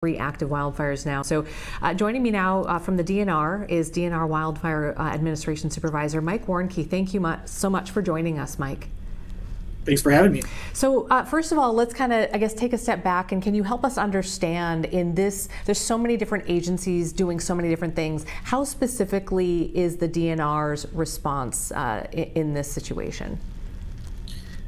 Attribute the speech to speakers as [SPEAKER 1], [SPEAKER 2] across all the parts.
[SPEAKER 1] 3 active wildfires now. So joining me now from the DNR is DNR Wildfire Administration Supervisor Mike Warnke. Thank you so much for joining us, Mike.
[SPEAKER 2] Thanks for having me.
[SPEAKER 1] So first of all, let's kind of, take a step back, and can you help us understand in this, there's so many different agencies doing so many different things. How specifically is the DNR's response in this situation?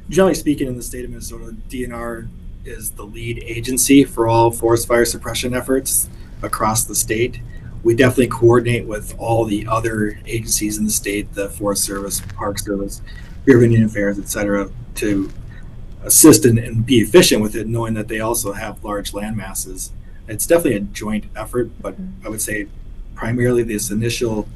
[SPEAKER 2] Generally speaking, in the state of Minnesota, DNR is the lead agency for all forest fire suppression efforts across the state. We definitely coordinate with all the other agencies in the state, the Forest Service, Park Service, Bureau of Indian Affairs, et cetera, to assist and be efficient with it, knowing that they also have large land masses. It's definitely a joint effort, but I would say primarily this initial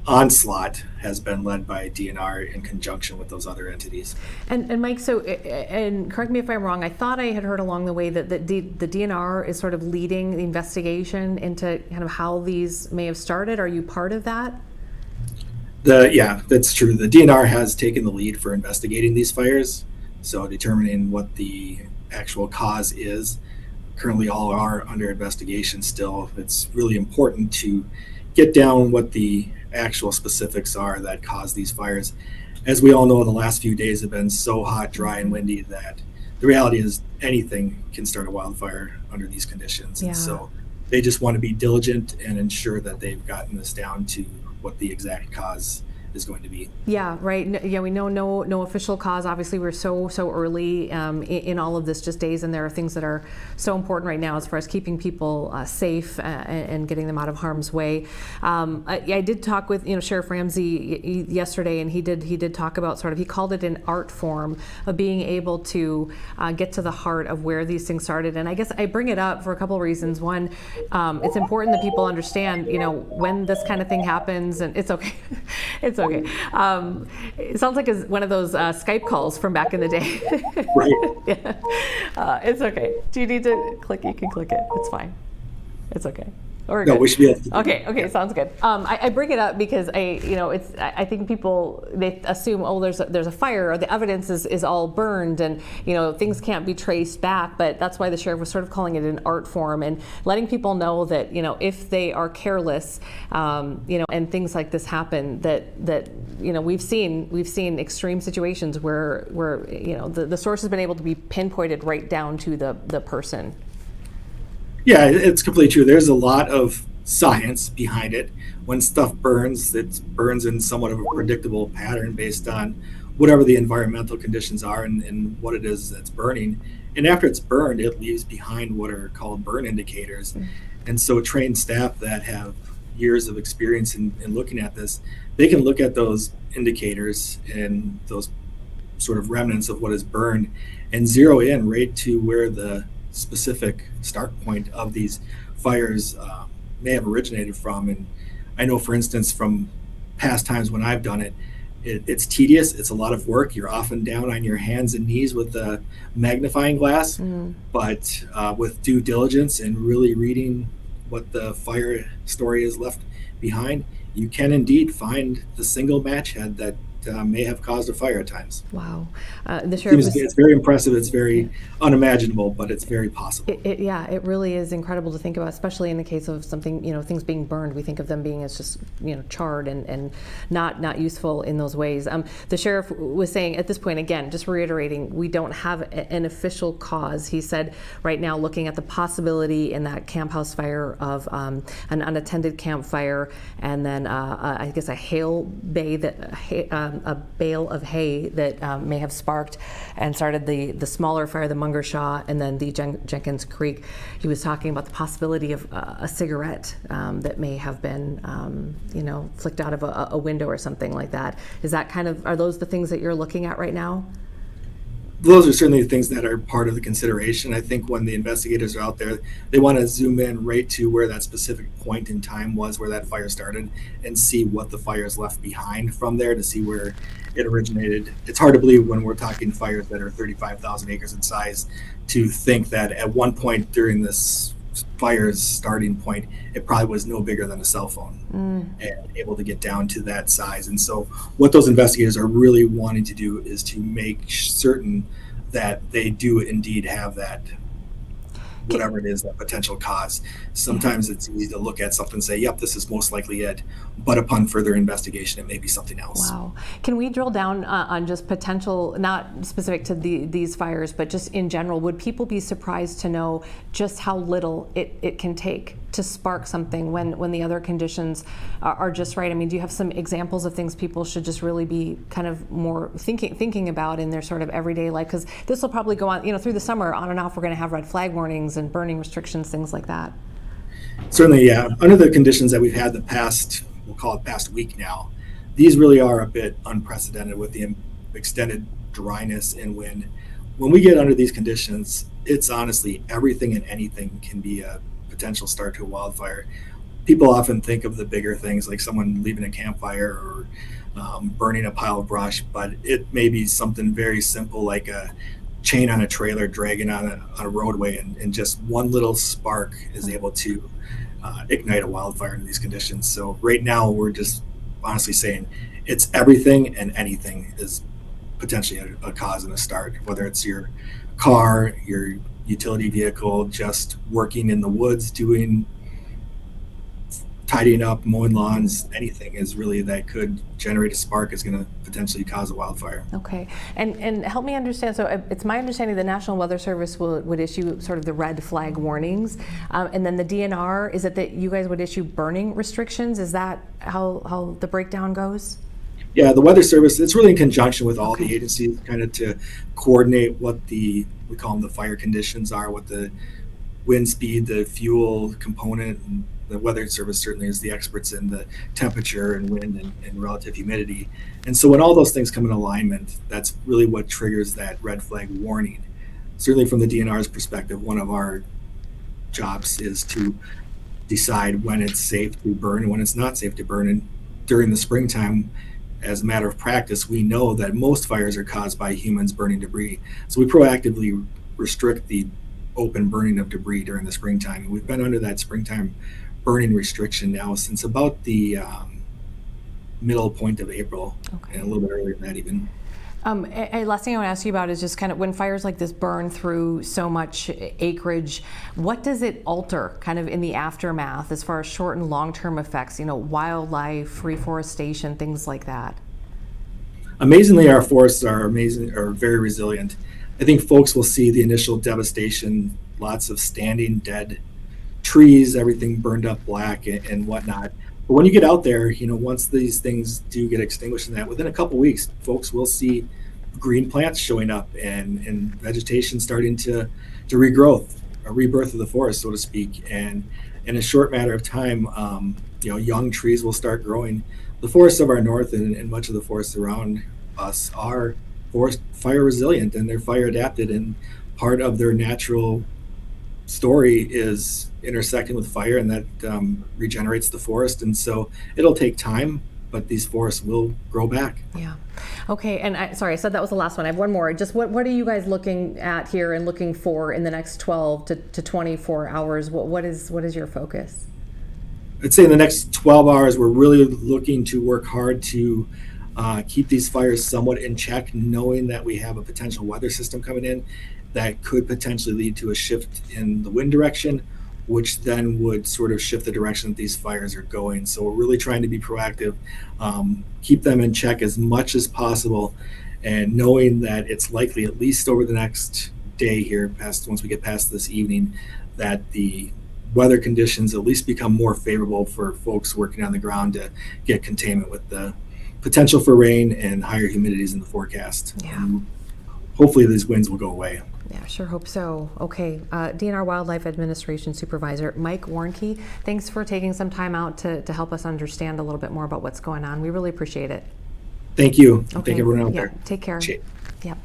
[SPEAKER 2] onslaught has been led by DNR in conjunction with those other entities.
[SPEAKER 1] And Mike, so, and correct me if I'm wrong, I thought I had heard along the way that the DNR is sort of leading the investigation into kind of how these may have started. Are you part of that?
[SPEAKER 2] Yeah, that's true. The DNR has taken the lead for investigating these fires, so determining what the actual cause is. Currently all are under investigation still. It's really important to get down what the actual specifics are that cause these fires. As we all know, the last few days have been so hot, dry, and windy that the reality is anything can start a wildfire under these conditions.
[SPEAKER 1] Yeah.
[SPEAKER 2] And so they just want to be diligent and ensure that they've gotten this down to what the exact cause is going to be.
[SPEAKER 1] Yeah, right. Yeah, we know no official cause. Obviously, we're so early in all of this, just days, and there are things that are so important right now as far as keeping people safe and getting them out of harm's way. I did talk with Sheriff Ramsey yesterday, and he did talk about he called it an art form of being able to get to the heart of where these things started. And I guess I bring it up for a couple of reasons. One, it's important that people understand, when this kind of thing happens, and it's okay. It's okay. It sounds like it's one of those Skype calls from back in the day.
[SPEAKER 2] Right.
[SPEAKER 1] Yeah. It's okay. Do you need to click? You can click it. It's fine. It's okay.
[SPEAKER 2] No, good. We should be able to.
[SPEAKER 1] Okay, sounds good. I bring it up because I think people, they assume, there's a fire, or the evidence is all burned, and things can't be traced back. But that's why the sheriff was sort of calling it an art form and letting people know that if they are careless, and things like this happen, that we've seen extreme situations where the source has been able to be pinpointed right down to the person.
[SPEAKER 2] Yeah, it's completely true. There's a lot of science behind it. When stuff burns, it burns in somewhat of a predictable pattern based on whatever the environmental conditions are and what it is that's burning. And after it's burned, it leaves behind what are called burn indicators. Mm-hmm. And so trained staff that have years of experience in looking at this, they can look at those indicators and those sort of remnants of what is burned and zero in right to where the specific start point of these fires may have originated from. And I know, for instance, from past times when I've done it, it's tedious. It's a lot of work. You're often down on your hands and knees with a magnifying glass, but with due diligence and really reading what the fire story is left behind, you can indeed find the single match head that may have caused a fire at times.
[SPEAKER 1] Wow. The sheriff
[SPEAKER 2] it's very impressive. It's very unimaginable, but it's very possible.
[SPEAKER 1] It really is incredible to think about, especially in the case of something, things being burned. We think of them being as just, charred and not useful in those ways. The sheriff was saying at this point, again, just reiterating, we don't have an official cause. He said right now, looking at the possibility in that camp house fire of an unattended campfire, and then I guess a bale of hay that may have sparked and started the smaller fire, the Mungershaw, and then the Jenkins Creek. He was talking about the possibility of a cigarette that may have been, flicked out of a window or something like that. Is that are those the things that you're looking at right now?
[SPEAKER 2] Those are certainly things that are part of the consideration. I think when the investigators are out there, they want to zoom in right to where that specific point in time was where that fire started and see what the fires left behind from there to see where it originated. It's hard to believe when we're talking fires that are 35,000 acres in size to think that at one point during this fire's starting point, it probably was no bigger than a cell phone and able to get down to that size. And so what those investigators are really wanting to do is to make certain that they do indeed have that whatever it is, that potential cause. Sometimes it's easy to look at something and say, yep, this is most likely it. But upon further investigation, it may be something else.
[SPEAKER 1] Wow. Can we drill down on just potential, not specific to these fires, but just in general, would people be surprised to know just how little it can take to spark something when the other conditions are just right? I mean, do you have some examples of things people should just really be kind of more thinking about in their sort of everyday life? Because this will probably go on, through the summer, on and off, we're going to have red flag warnings and burning restrictions, things like that.
[SPEAKER 2] Certainly, yeah. Under the conditions that we've had the past, we'll call it past week now, these really are a bit unprecedented with the extended dryness and wind. When we get under these conditions, it's honestly everything and anything can be a potential start to a wildfire. People often think of the bigger things like someone leaving a campfire or burning a pile of brush, but it may be something very simple like a chain on a trailer dragging on a roadway, and just one little spark is able to ignite a wildfire in these conditions. So right now we're just honestly saying it's everything and anything is potentially a cause and a start, whether it's your car, your utility vehicle, just working in the woods, tidying up, mowing lawns, anything is really that could generate a spark is going to potentially cause a wildfire.
[SPEAKER 1] Okay, and help me understand. So it's my understanding the National Weather Service would issue sort of the red flag warnings, and then the DNR, is it that you guys would issue burning restrictions? Is that how the breakdown goes?
[SPEAKER 2] Yeah, the Weather Service, it's really in conjunction with all the agencies kind of to coordinate what we call them the fire conditions are, what the wind speed, the fuel component, and the Weather Service certainly is the experts in the temperature and wind and relative humidity. And so when all those things come in alignment, that's really what triggers that red flag warning. Certainly from the DNR's perspective, one of our jobs is to decide when it's safe to burn and when it's not safe to burn. And during the springtime, as a matter of practice, we know that most fires are caused by humans burning debris. So we proactively restrict the open burning of debris during the springtime. And we've been under that springtime burning restriction now since about the middle point of April, and a little bit earlier than that even.
[SPEAKER 1] Last thing I want to ask you about is just kind of when fires like this burn through so much acreage, what does it alter kind of in the aftermath as far as short and long-term effects, wildlife, reforestation, things like that?
[SPEAKER 2] Amazingly, our forests are very resilient. I think folks will see the initial devastation, lots of standing dead trees, everything burned up black and whatnot. But when you get out there, once these things do get extinguished, and that within a couple weeks, folks will see green plants showing up and vegetation starting to regrowth, a rebirth of the forest, so to speak. And in a short matter of time, young trees will start growing. The forests of our north and much of the forests around us are fire resilient, and they're fire adapted, and part of their natural story is intersecting with fire, and that regenerates the forest. And so it'll take time, but these forests will grow back.
[SPEAKER 1] Yeah. Okay. And sorry, I said that was the last one. I have one more. Just what are you guys looking at here and looking for in the next 12 to 24 hours? What is your focus?
[SPEAKER 2] I'd say in the next 12 hours, we're really looking to work hard to keep these fires somewhat in check, knowing that we have a potential weather system coming in that could potentially lead to a shift in the wind direction, which then would sort of shift the direction that these fires are going. So we're really trying to be proactive, keep them in check as much as possible, and knowing that it's likely, at least over the next day here, once we get past this evening, that the weather conditions at least become more favorable for folks working on the ground to get containment with the potential for rain and higher humidities in the forecast.
[SPEAKER 1] Yeah.
[SPEAKER 2] Hopefully these winds will go away.
[SPEAKER 1] Yeah, sure hope so. Okay, DNR Wildlife Administration Supervisor Mike Warnke, thanks for taking some time out to help us understand a little bit more about what's going on. We really appreciate it.
[SPEAKER 2] Thank you.
[SPEAKER 1] Okay.
[SPEAKER 2] Thank everyone out there.
[SPEAKER 1] Take care.
[SPEAKER 2] Appreciate it.
[SPEAKER 1] Yep.